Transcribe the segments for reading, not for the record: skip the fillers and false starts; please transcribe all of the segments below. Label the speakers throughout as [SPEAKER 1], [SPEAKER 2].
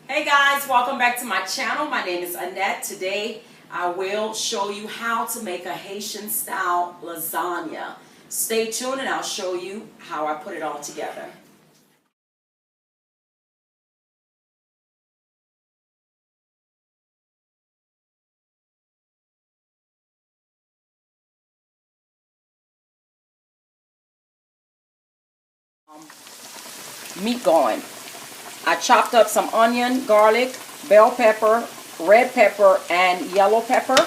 [SPEAKER 1] Hey guys, welcome back to my channel. My name is Annette. Today I will show you how to make a Haitian style lasagna. Stay tuned and I'll show you how I put it all together. Meat going. I chopped up some onion, garlic, bell pepper, red pepper, and yellow pepper.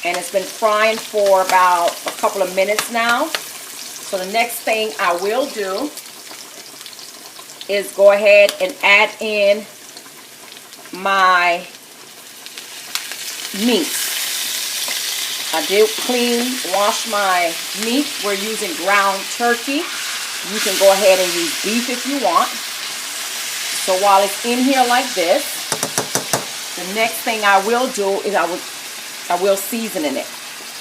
[SPEAKER 1] And it's been frying for about a couple of minutes now. So the next thing I will do is go ahead and add in my meat. I did wash my meat. We're using ground turkey. You can go ahead and use beef if you want. So while it's in here like this, the next thing I will do is I will season in it.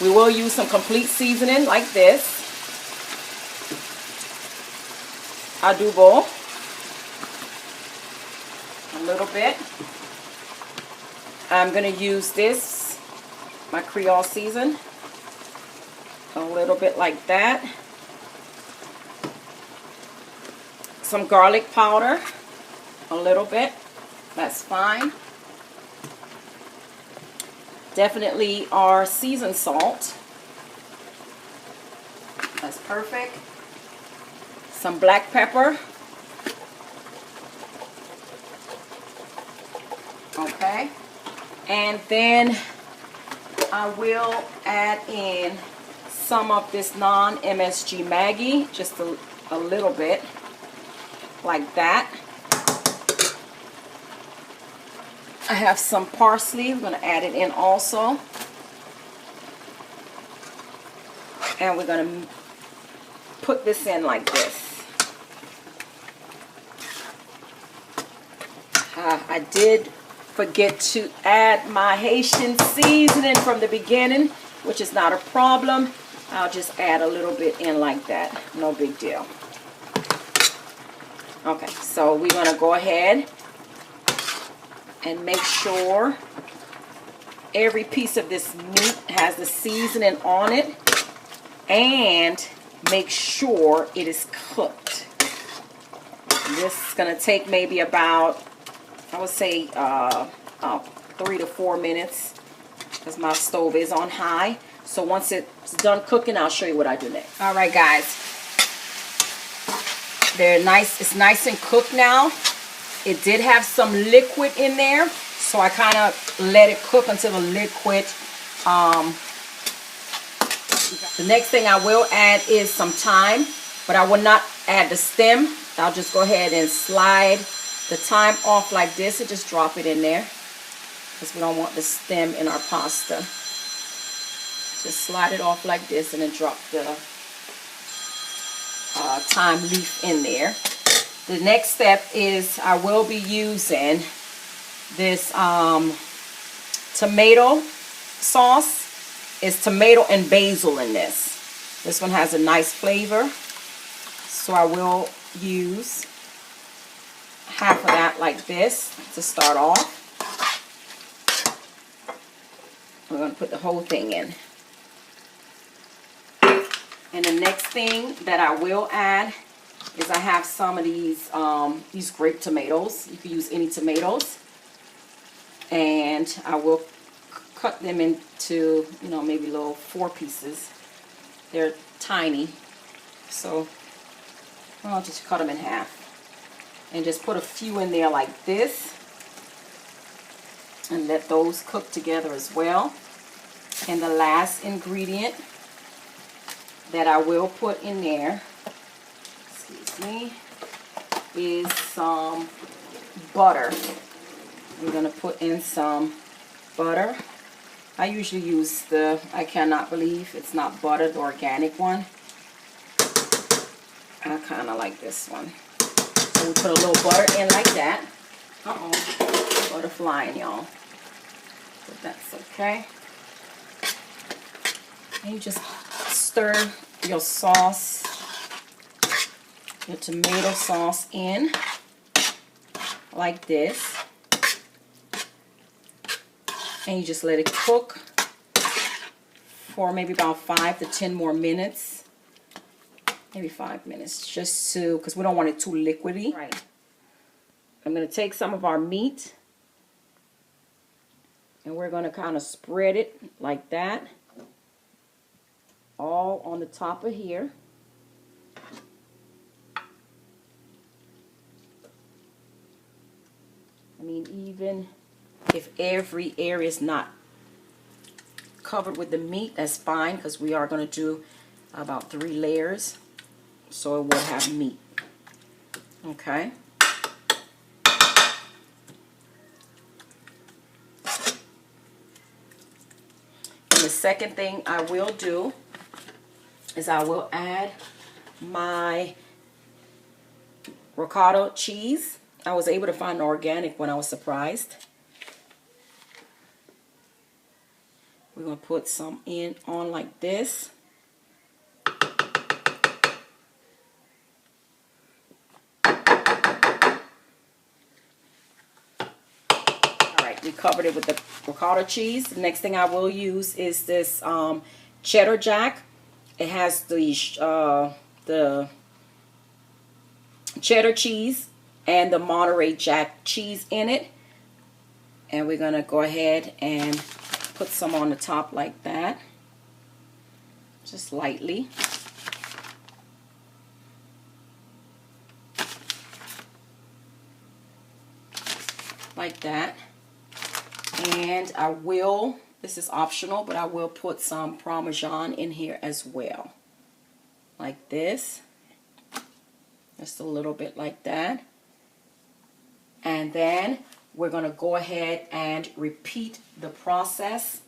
[SPEAKER 1] We will use some complete seasoning like this. Adobo. A little bit. I'm going to use this, my Creole season. A little bit like that. Some garlic powder. A little bit. That's fine. Definitely our seasoned salt. That's perfect. Some black pepper. Okay. And then I will add in some of this non-MSG Maggi. Just a little bit. Like that. I have some parsley. I'm going to add it in also. And we're going to put this in like this. I did forget to add my Haitian seasoning from the beginning, which is not a problem. I'll just add a little bit in like that. No big deal. Okay, so we're going to go ahead and make sure every piece of this meat has the seasoning on it, and make sure it is cooked. This is going to take maybe about, I would say, 3 to 4 minutes, because my stove is on high. So once it's done cooking, I'll show you what I do next. All right, guys. They're nice. It's nice and cooked now. It did have some liquid in there, so I kind of let it cook until the liquid. The next thing I will add is some thyme, but I will not add the stem. I'll just go ahead and slide the thyme off like this and just drop it in there, because we don't want the stem in our pasta. Just slide it off like this and then drop the thyme leaf in there. The next step is I will be using this tomato sauce. It's tomato and basil in this. This one has a nice flavor. So I will use half of that like this to start off. We're going to put the whole thing in. And the next thing that I will add is I have some of these grape tomatoes. You can use any tomatoes. And I will cut them into, maybe little 4 pieces. They're tiny. So I'll just cut them in half. And just put a few in there like this. And let those cook together as well. And the last ingredient that I will put in there, is some butter. I'm going to put in some butter. I usually use I cannot believe it's not butter, the organic one. I kind of like this one. So we put a little butter in like that. Butter flying, y'all. But that's okay. And you just stir your sauce, your tomato sauce in. like this. And you just let it cook for maybe about 5 to 10 more minutes. Maybe 5 minutes, just to, because we don't want it too liquidy. Right. I'm going to take some of our meat, and we're going to kind of spread it like that, all on the top of here. I mean, even if every area is not covered with the meat, that's fine, because we are going to do about 3 layers, so it will have meat. Okay. And the second thing I will do is I will add my ricotta cheese. I was able to find organic when I was surprised. We're going to put some on like this. Alright, we covered it with the ricotta cheese. The next thing I will use is this cheddar jack. It has the cheddar cheese and the Monterey Jack cheese in it. And we're going to go ahead and put some on the top like that. Just lightly. Like that. And I will, this is optional, but I will put some Parmesan in here as well. Like this. Just a little bit like that. And then we're going to go ahead and repeat the process.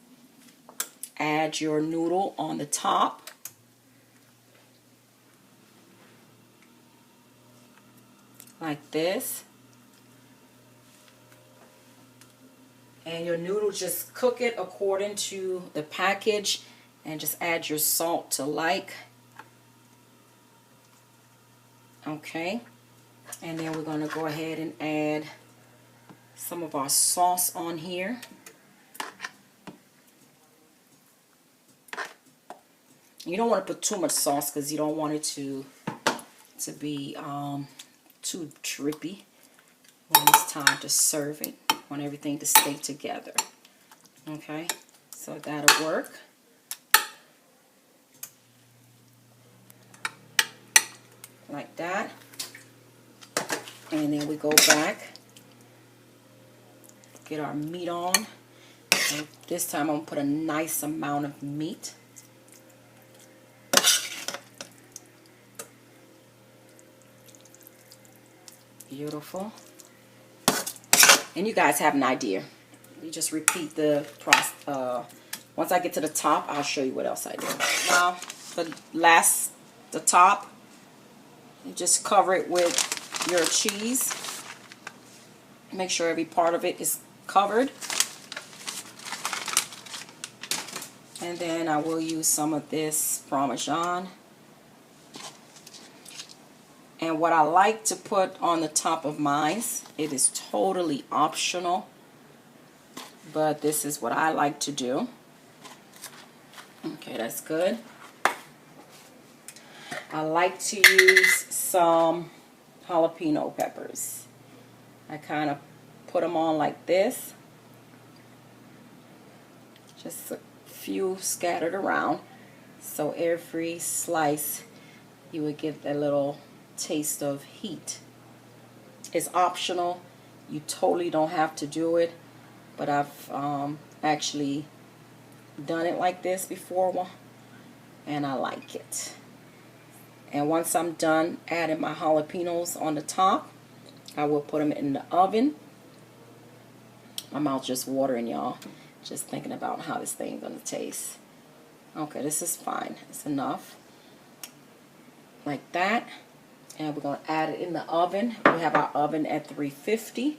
[SPEAKER 1] Add your noodle on the top. Like this. And your noodle, just cook it according to the package and just add your salt to like. Okay. And then we're going to go ahead and add some of our sauce on here. You don't want to put too much sauce because you don't want it to be too drippy when it's time to serve it. You want everything to stay together. Okay, so that'll work. Like that. And then we go back, get our meat on. And this time I'm going to put a nice amount of meat. Beautiful. And you guys have an idea. You just repeat the process. Once I get to the top, I'll show you what else I do. Now, the top, you just cover it with your cheese. Make sure every part of it is covered. And then I will use some of this Parmesan. And what I like to put on the top of mine, it is totally optional, but this is what I like to do. Okay, that's good. I like to use some jalapeno peppers. I kind of put them on like this. Just a few scattered around. So every slice you would get a little taste of heat. It's optional. You totally don't have to do it. But I've actually done it like this before. And I like it. And once I'm done adding my jalapenos on the top, I will put them in the oven. My mouth's just watering, y'all. Just thinking about how this thing's going to taste. Okay, this is fine. It's enough. Like that. And we're going to add it in the oven. We have our oven at 350.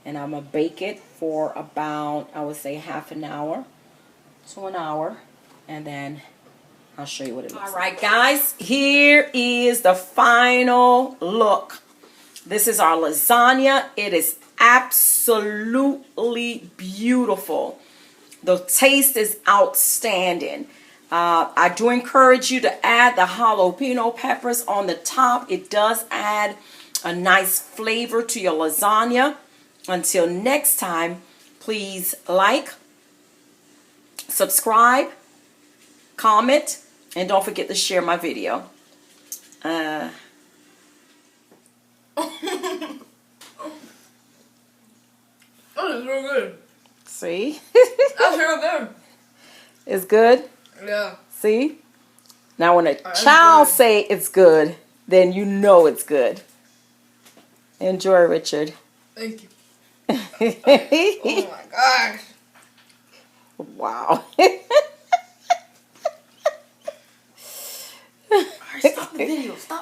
[SPEAKER 1] And I'm going to bake it for about, I would say, half an hour to an hour. And then I'll show you what it looks like. Alright guys, here is the final look. This is our lasagna. It is absolutely beautiful. The taste is outstanding. I do encourage you to add the jalapeno peppers on the top. It does add a nice flavor to your lasagna. Until next time, please like, subscribe, comment, and don't forget to share my video.
[SPEAKER 2] That is real good.
[SPEAKER 1] See?
[SPEAKER 2] That's real good.
[SPEAKER 1] It's good?
[SPEAKER 2] Yeah.
[SPEAKER 1] See? Now when a child say it's good, then you know it's good. Enjoy, Richard.
[SPEAKER 2] Thank you. Oh my gosh.
[SPEAKER 1] Wow.
[SPEAKER 2] Alright, stop the video. Stop.